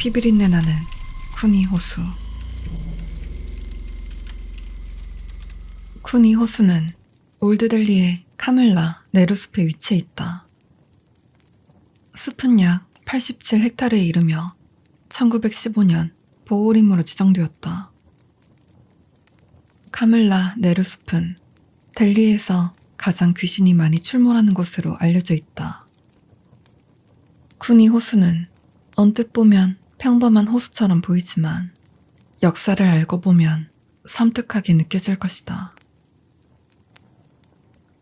피비린내 나는 쿠니 호수. 쿠니 호수는 올드델리의 카밀라 네루숲에 위치해 있다. 숲은 약 87헥타르에 이르며 1915년 보호림으로 지정되었다. 카밀라 네루숲은 델리에서 가장 귀신이 많이 출몰하는 곳으로 알려져 있다. 쿠니 호수는 언뜻 보면 평범한 호수처럼 보이지만 역사를 알고 보면 섬뜩하게 느껴질 것이다.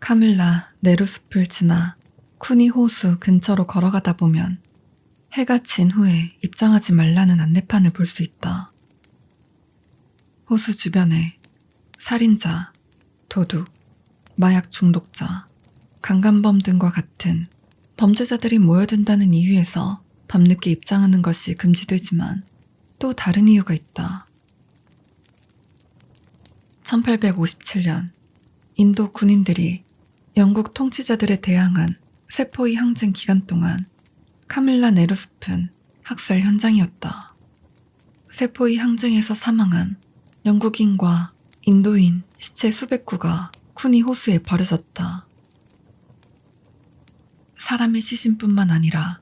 카밀라 네루숲을 지나 쿠니 호수 근처로 걸어가다 보면 해가 진 후에 입장하지 말라는 안내판을 볼 수 있다. 호수 주변에 살인자, 도둑, 마약 중독자, 강간범 등과 같은 범죄자들이 모여든다는 이유에서 밤늦게 입장하는 것이 금지되지만 또 다른 이유가 있다. 1857년 인도 군인들이 영국 통치자들에 대항한 세포의 항쟁 기간 동안 카밀라 네루숲은 학살 현장이었다. 세포의 항쟁에서 사망한 영국인과 인도인 시체 수백 구가 쿠니 호수에 버려졌다. 사람의 시신뿐만 아니라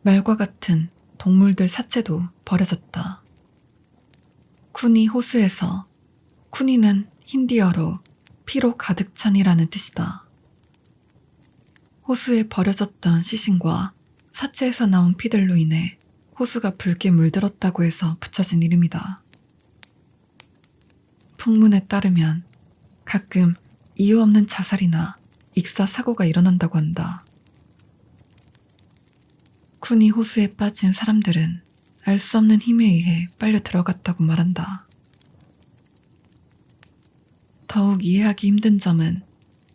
말과 같은 동물들 사체도 버려졌다. 쿠니 호수에서 쿠니는 힌디어로 피로 가득 찬이라는 뜻이다. 호수에 버려졌던 시신과 사체에서 나온 피들로 인해 호수가 붉게 물들었다고 해서 붙여진 이름이다. 풍문에 따르면 가끔 이유 없는 자살이나 익사 사고가 일어난다고 한다. 쿠니 호수에 빠진 사람들은 알 수 없는 힘에 의해 빨려 들어갔다고 말한다. 더욱 이해하기 힘든 점은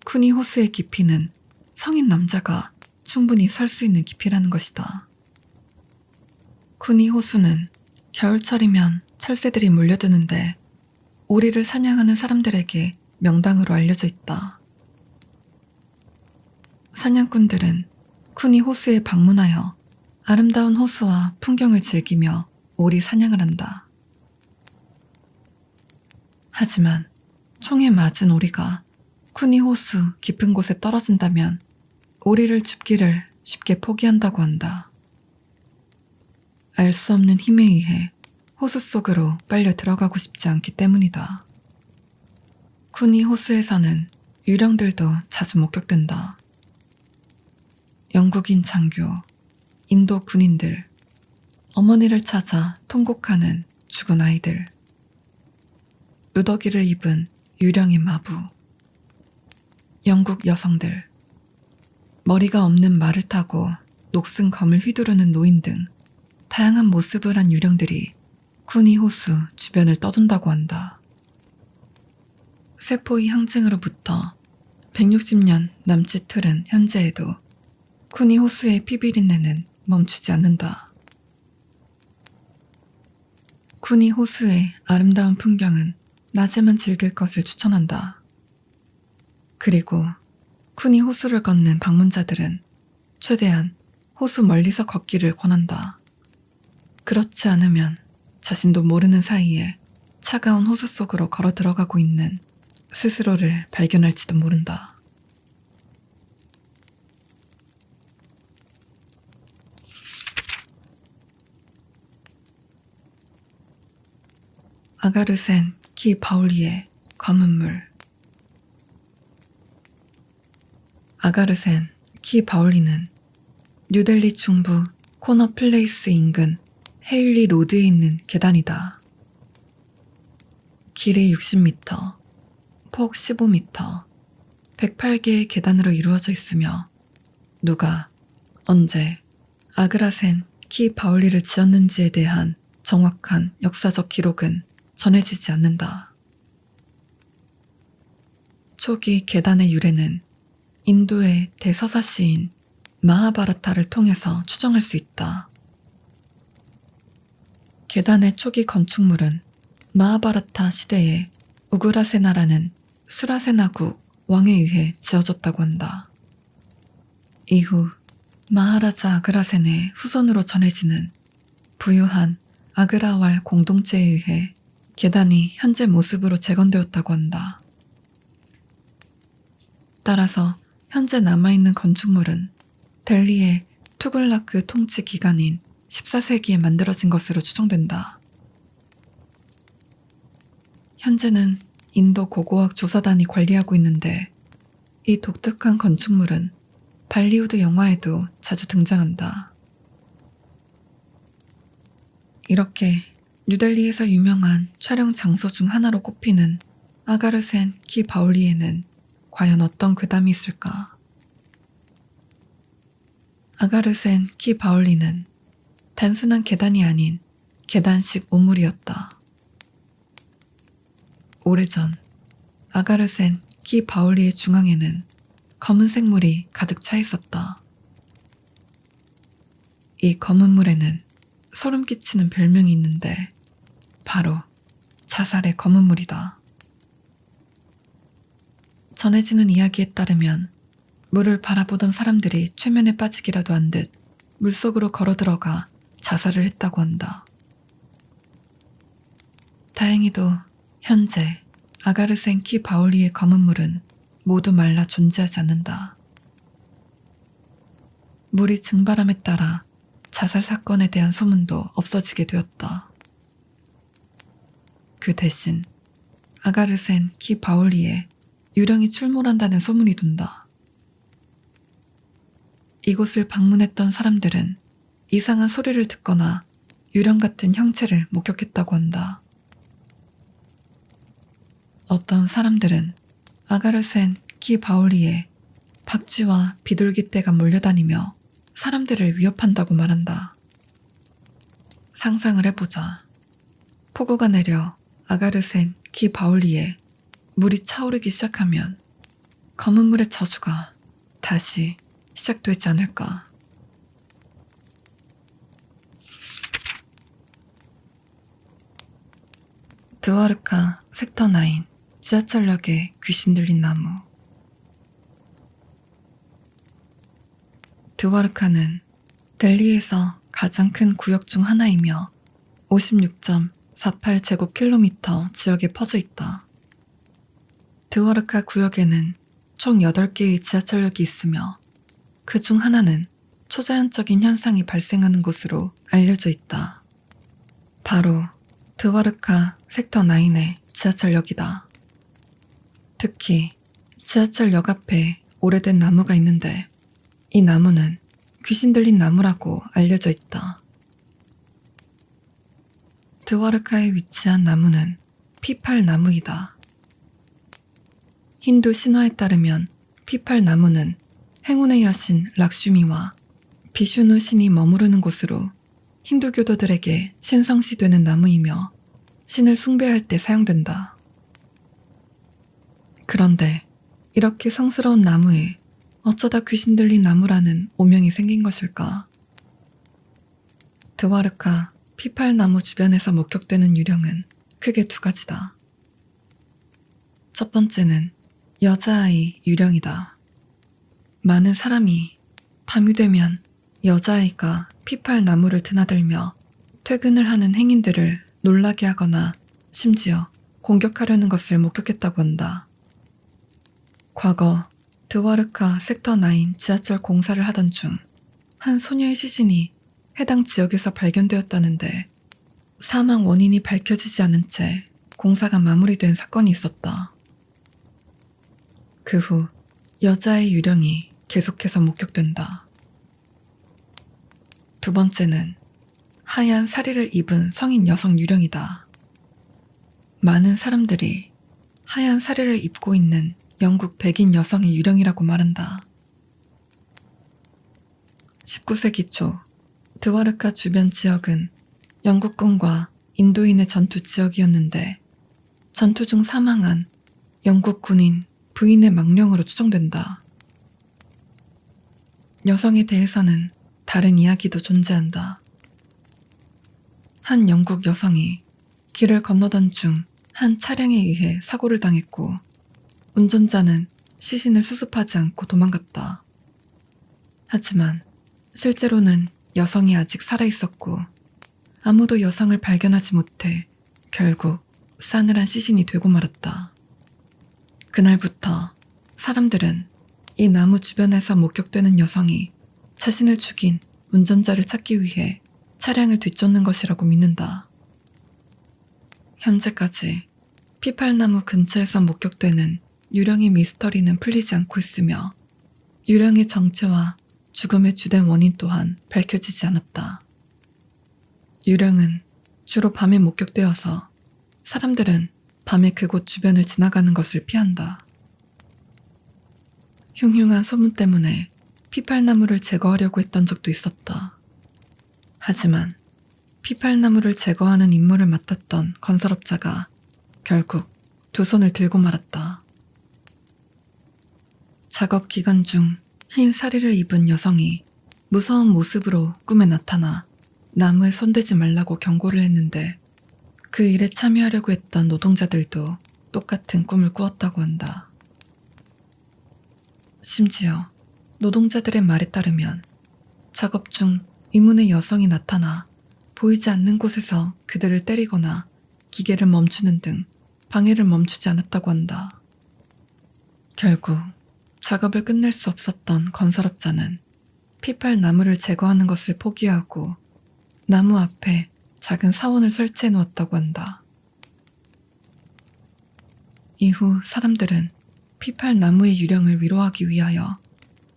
쿠니 호수의 깊이는 성인 남자가 충분히 설 수 있는 깊이라는 것이다. 쿠니 호수는 겨울철이면 철새들이 몰려드는데 오리를 사냥하는 사람들에게 명당으로 알려져 있다. 사냥꾼들은 쿠니 호수에 방문하여 아름다운 호수와 풍경을 즐기며 오리 사냥을 한다. 하지만 총에 맞은 오리가 쿠니 호수 깊은 곳에 떨어진다면 오리를 줍기를 쉽게 포기한다고 한다. 알 수 없는 힘에 의해 호수 속으로 빨려 들어가고 싶지 않기 때문이다. 쿠니 호수에서는 유령들도 자주 목격된다. 영국인 장교, 인도 군인들, 어머니를 찾아 통곡하는 죽은 아이들, 누더기를 입은 유령의 마부, 영국 여성들, 머리가 없는 말을 타고 녹슨 검을 휘두르는 노인 등 다양한 모습을 한 유령들이 쿠니 호수 주변을 떠돈다고 한다. 세포의 항쟁으로부터 160년 남짓 흐른 현재에도 쿠니 호수의 피비린내는 멈추지 않는다. 쿠니 호수의 아름다운 풍경은 낮에만 즐길 것을 추천한다. 그리고 쿠니 호수를 걷는 방문자들은 최대한 호수 멀리서 걷기를 권한다. 그렇지 않으면 자신도 모르는 사이에 차가운 호수 속으로 걸어 들어가고 있는 스스로를 발견할지도 모른다. 아가르센 키 바울리의 검은 물. 아가르센 키 바울리는 뉴델리 중부 코너 플레이스 인근 헤일리 로드에 있는 계단이다. 길이 60m, 폭 15m, 108개의 계단으로 이루어져 있으며 누가 언제 아그라센 키 바울리를 지었는지에 대한 정확한 역사적 기록은 전해지지 않는다. 초기 계단의 유래는 인도의 대서사 시인 마하바라타를 통해서 추정할 수 있다. 계단의 초기 건축물은 마하바라타 시대에 우그라세나라는 수라세나국 왕에 의해 지어졌다고 한다. 이후 마하라자 아그라센의 후손으로 전해지는 부유한 아그라왈 공동체에 의해 계단이 현재 모습으로 재건되었다고 한다. 따라서 현재 남아있는 건축물은 델리의 투글라크 통치 기간인 14세기에 만들어진 것으로 추정된다. 현재는 인도 고고학 조사단이 관리하고 있는데 이 독특한 건축물은 발리우드 영화에도 자주 등장한다. 이렇게 뉴델리에서 유명한 촬영 장소 중 하나로 꼽히는 아가르센 키 바울리에는 과연 어떤 괴담이 있을까? 아가르센 키 바울리는 단순한 계단이 아닌 계단식 우물이었다. 오래전 아가르센 키 바울리의 중앙에는 검은색 물이 가득 차 있었다. 이 검은 물에는 소름 끼치는 별명이 있는데 바로 자살의 검은 물이다. 전해지는 이야기에 따르면 물을 바라보던 사람들이 최면에 빠지기라도 한 듯 물속으로 걸어 들어가 자살을 했다고 한다. 다행히도 현재 아가르센 키 바울리의 검은 물은 모두 말라 존재하지 않는다. 물이 증발함에 따라 자살 사건에 대한 소문도 없어지게 되었다. 그 대신 아가르센 키 바울리에 유령이 출몰한다는 소문이 돈다. 이곳을 방문했던 사람들은 이상한 소리를 듣거나 유령 같은 형체를 목격했다고 한다. 어떤 사람들은 아가르센 키 바울리에 박쥐와 비둘기떼가 몰려다니며 사람들을 위협한다고 말한다. 상상을 해보자. 폭우가 내려 아가르센 키 바울리에 물이 차오르기 시작하면 검은 물의 저주가 다시 시작되지 않을까. 드와르카 섹터 9 지하철역에 귀신 들린 나무. 드와르카는 델리에서 가장 큰 구역 중 하나이며 56.48제곱킬로미터 지역에 퍼져 있다. 드와르카 구역에는 총 8개의 지하철역이 있으며 그 중 하나는 초자연적인 현상이 발생하는 곳으로 알려져 있다. 바로 드와르카 섹터 9의 지하철역이다. 특히 지하철역 앞에 오래된 나무가 있는데 이 나무는 귀신 들린 나무라고 알려져 있다. 드와르카에 위치한 나무는 피팔 나무이다. 힌두 신화에 따르면 피팔 나무는 행운의 여신 락슈미와 비슈누 신이 머무르는 곳으로 힌두교도들에게 신성시되는 나무이며 신을 숭배할 때 사용된다. 그런데 이렇게 성스러운 나무에 어쩌다 귀신 들린 나무라는 오명이 생긴 것일까? 드와르카 피팔나무 주변에서 목격되는 유령은 크게 2가지다. 첫 번째는 여자아이 유령이다. 많은 사람이 밤이 되면 여자아이가 피팔나무를 드나들며 퇴근을 하는 행인들을 놀라게 하거나 심지어 공격하려는 것을 목격했다고 한다. 과거 드와르카 섹터 9 지하철 공사를 하던 중 한 소녀의 시신이 해당 지역에서 발견되었다는데 사망 원인이 밝혀지지 않은 채 공사가 마무리된 사건이 있었다. 그 후 여자의 유령이 계속해서 목격된다. 2번째는 하얀 사리를 입은 성인 여성 유령이다. 많은 사람들이 하얀 사리를 입고 있는 영국 백인 여성의 유령이라고 말한다. 19세기 초 드와르카 주변 지역은 영국군과 인도인의 전투 지역이었는데 전투 중 사망한 영국 군인 부인의 망령으로 추정된다. 여성에 대해서는 다른 이야기도 존재한다. 한 영국 여성이 길을 건너던 중 한 차량에 의해 사고를 당했고 운전자는 시신을 수습하지 않고 도망갔다. 하지만 실제로는 여성이 아직 살아있었고 아무도 여성을 발견하지 못해 결국 싸늘한 시신이 되고 말았다. 그날부터 사람들은 이 나무 주변에서 목격되는 여성이 자신을 죽인 운전자를 찾기 위해 차량을 뒤쫓는 것이라고 믿는다. 현재까지 피팔나무 근처에서 목격되는 유령의 미스터리는 풀리지 않고 있으며 유령의 정체와 죽음의 주된 원인 또한 밝혀지지 않았다. 유령은 주로 밤에 목격되어서 사람들은 밤에 그곳 주변을 지나가는 것을 피한다. 흉흉한 소문 때문에 피팔나무를 제거하려고 했던 적도 있었다. 하지만 피팔나무를 제거하는 임무를 맡았던 건설업자가 결국 두 손을 들고 말았다. 작업 기간 중 흰 사리를 입은 여성이 무서운 모습으로 꿈에 나타나 나무에 손대지 말라고 경고를 했는데 그 일에 참여하려고 했던 노동자들도 똑같은 꿈을 꾸었다고 한다. 심지어 노동자들의 말에 따르면 작업 중 의문의 여성이 나타나 보이지 않는 곳에서 그들을 때리거나 기계를 멈추는 등 방해를 멈추지 않았다고 한다. 결국 작업을 끝낼 수 없었던 건설업자는 피팔 나무를 제거하는 것을 포기하고 나무 앞에 작은 사원을 설치해 놓았다고 한다. 이후 사람들은 피팔 나무의 유령을 위로하기 위하여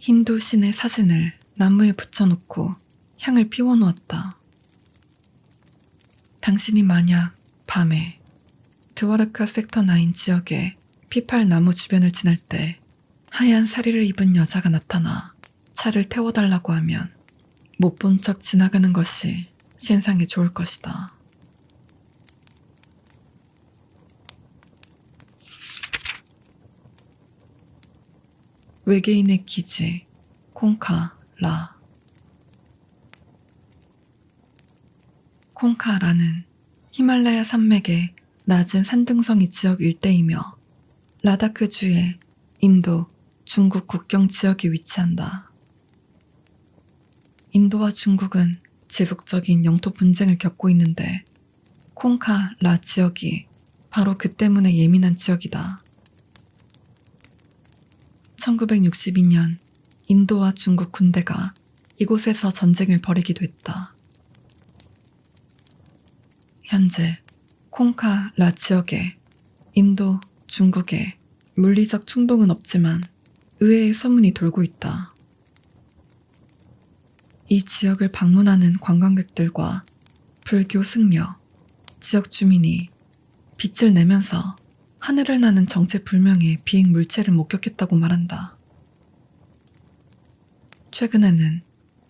힌두 신의 사진을 나무에 붙여놓고 향을 피워놓았다. 당신이 만약 밤에 드와르카 섹터 9 지역의 피팔 나무 주변을 지날 때 하얀 사리를 입은 여자가 나타나 차를 태워달라고 하면 못 본 척 지나가는 것이 신상에 좋을 것이다. 외계인의 기지 콩카라. 콩카라는 히말라야 산맥의 낮은 산등성이 지역 일대이며 라다크주의 인도, 중국 국경 지역에 위치한다. 인도와 중국은 지속적인 영토 분쟁을 겪고 있는데 콩카라 지역이 바로 그 때문에 예민한 지역이다. 1962년 인도와 중국 군대가 이곳에서 전쟁을 벌이기도 했다. 현재 콩카라 지역에 인도, 중국의 물리적 충동은 없지만 의외의 소문이 돌고 있다. 이 지역을 방문하는 관광객들과 불교 승려, 지역 주민이 빛을 내면서 하늘을 나는 정체불명의 비행 물체를 목격했다고 말한다. 최근에는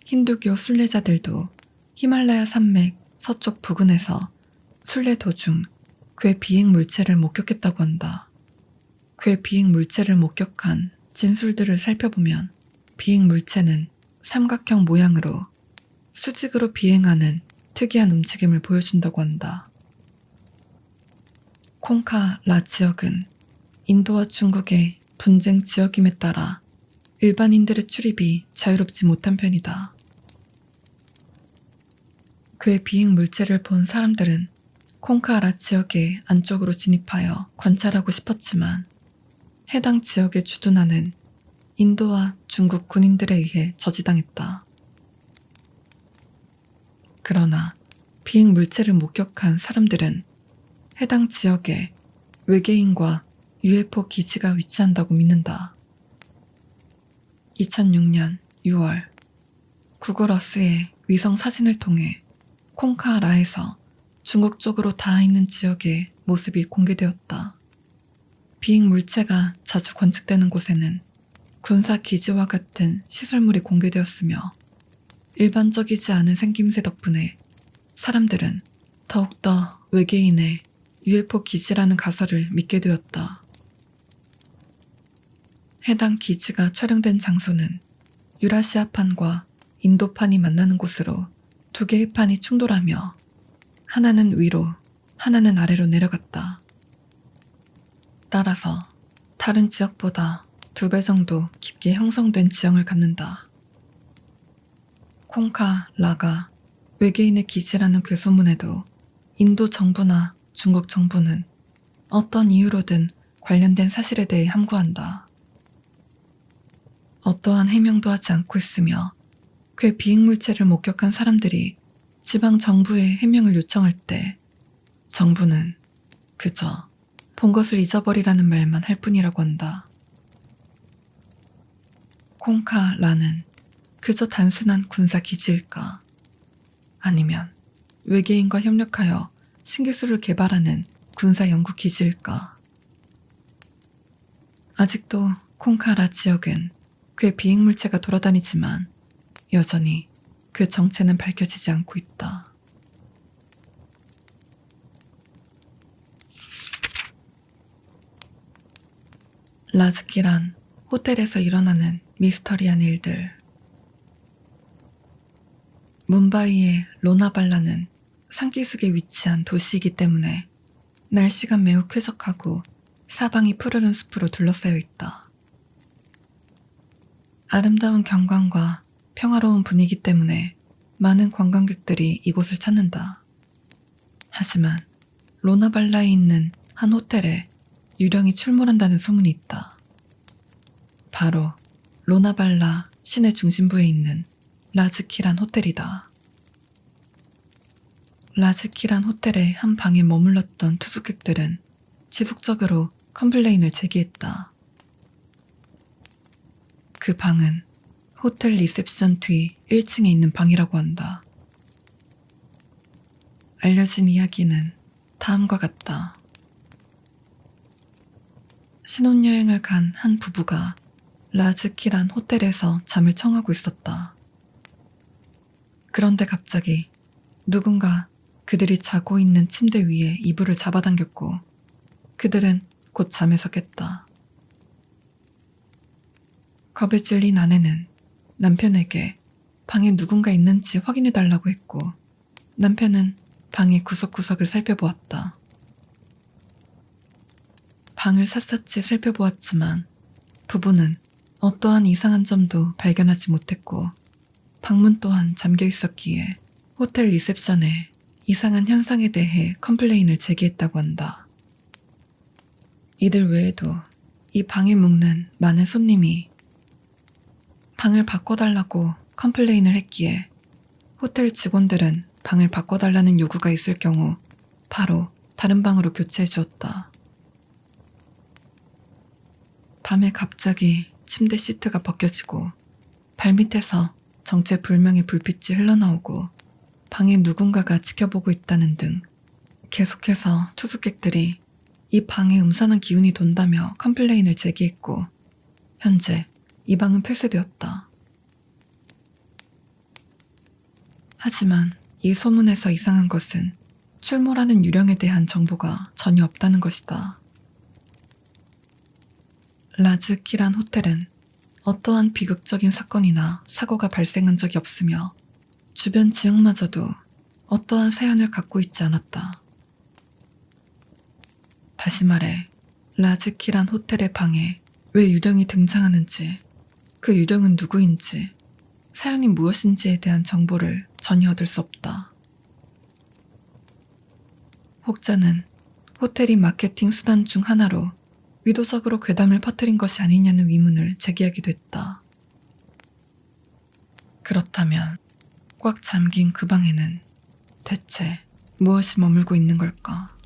힌두교 순례자들도 히말라야 산맥 서쪽 부근에서 순례 도중 괴 비행 물체를 목격했다고 한다. 괴 비행 물체를 목격한 진술들을 살펴보면 비행 물체는 삼각형 모양으로 수직으로 비행하는 특이한 움직임을 보여준다고 한다. 콩카라 지역은 인도와 중국의 분쟁 지역임에 따라 일반인들의 출입이 자유롭지 못한 편이다. 괴 비행 물체를 본 사람들은 콩카라 지역의 안쪽으로 진입하여 관찰하고 싶었지만 해당 지역에 주둔하는 인도와 중국 군인들에 의해 저지당했다. 그러나 비행 물체를 목격한 사람들은 해당 지역에 외계인과 UFO 기지가 위치한다고 믿는다. 2006년 6월 구글어스의 위성 사진을 통해 콩카라에서 중국 쪽으로 닿아 있는 지역의 모습이 공개되었다. 비행 물체가 자주 관측되는 곳에는 군사 기지와 같은 시설물이 공개되었으며 일반적이지 않은 생김새 덕분에 사람들은 더욱더 외계인의 UFO 기지라는 가설을 믿게 되었다. 해당 기지가 촬영된 장소는 유라시아판과 인도판이 만나는 곳으로 두 개의 판이 충돌하며 하나는 위로, 하나는 아래로 내려갔다. 따라서 다른 지역보다 2배 정도 깊게 형성된 지형을 갖는다. 콩카라가 외계인의 기지라는 괴소문에도 인도 정부나 중국 정부는 어떤 이유로든 관련된 사실에 대해 함구한다. 어떠한 해명도 하지 않고 있으며 괴 비행물체를 목격한 사람들이 지방 정부에 해명을 요청할 때 정부는 그저 본 것을 잊어버리라는 말만 할 뿐이라고 한다. 콩카라는 그저 단순한 군사 기지일까? 아니면 외계인과 협력하여 신기술을 개발하는 군사 연구 기지일까? 아직도 콩카라 지역은 괴 비행물체가 돌아다니지만 여전히 그 정체는 밝혀지지 않고 있다. 라즈키란 호텔에서 일어나는 미스터리한 일들. 뭄바이의 로나발라는 산기슭에 위치한 도시이기 때문에 날씨가 매우 쾌적하고 사방이 푸르른 숲으로 둘러싸여 있다. 아름다운 경관과 평화로운 분위기 때문에 많은 관광객들이 이곳을 찾는다. 하지만 로나발라에 있는 한 호텔에 유령이 출몰한다는 소문이 있다. 바로 로나발라 시내 중심부에 있는 라즈키란 호텔이다. 라즈키란 호텔의 한 방에 머물렀던 투숙객들은 지속적으로 컴플레인을 제기했다. 그 방은 호텔 리셉션 뒤 1층에 있는 방이라고 한다. 알려진 이야기는 다음과 같다. 신혼여행을 간 한 부부가 라즈키란 호텔에서 잠을 청하고 있었다. 그런데 갑자기 누군가 그들이 자고 있는 침대 위에 이불을 잡아당겼고 그들은 곧 잠에서 깼다. 겁에 질린 아내는 남편에게 방에 누군가 있는지 확인해달라고 했고 남편은 방의 구석구석을 살펴보았다. 방을 샅샅이 살펴보았지만 부부는 어떠한 이상한 점도 발견하지 못했고 방문 또한 잠겨 있었기에 호텔 리셉션에 이상한 현상에 대해 컴플레인을 제기했다고 한다. 이들 외에도 이 방에 묵는 많은 손님이 방을 바꿔달라고 컴플레인을 했기에 호텔 직원들은 방을 바꿔달라는 요구가 있을 경우 바로 다른 방으로 교체해 주었다. 밤에 갑자기 침대 시트가 벗겨지고 발밑에서 정체불명의 불빛이 흘러나오고 방에 누군가가 지켜보고 있다는 등 계속해서 투숙객들이 이 방에 음산한 기운이 돈다며 컴플레인을 제기했고 현재 이 방은 폐쇄되었다. 하지만 이 소문에서 이상한 것은 출몰하는 유령에 대한 정보가 전혀 없다는 것이다. 라즈키란 호텔은 어떠한 비극적인 사건이나 사고가 발생한 적이 없으며 주변 지역마저도 어떠한 사연을 갖고 있지 않았다. 다시 말해 라즈키란 호텔의 방에 왜 유령이 등장하는지, 그 유령은 누구인지, 사연이 무엇인지에 대한 정보를 전혀 얻을 수 없다. 혹자는 호텔이 마케팅 수단 중 하나로 의도적으로 괴담을 퍼뜨린 것이 아니냐는 의문을 제기하기도 했다. 그렇다면 꽉 잠긴 그 방에는 대체 무엇이 머물고 있는 걸까?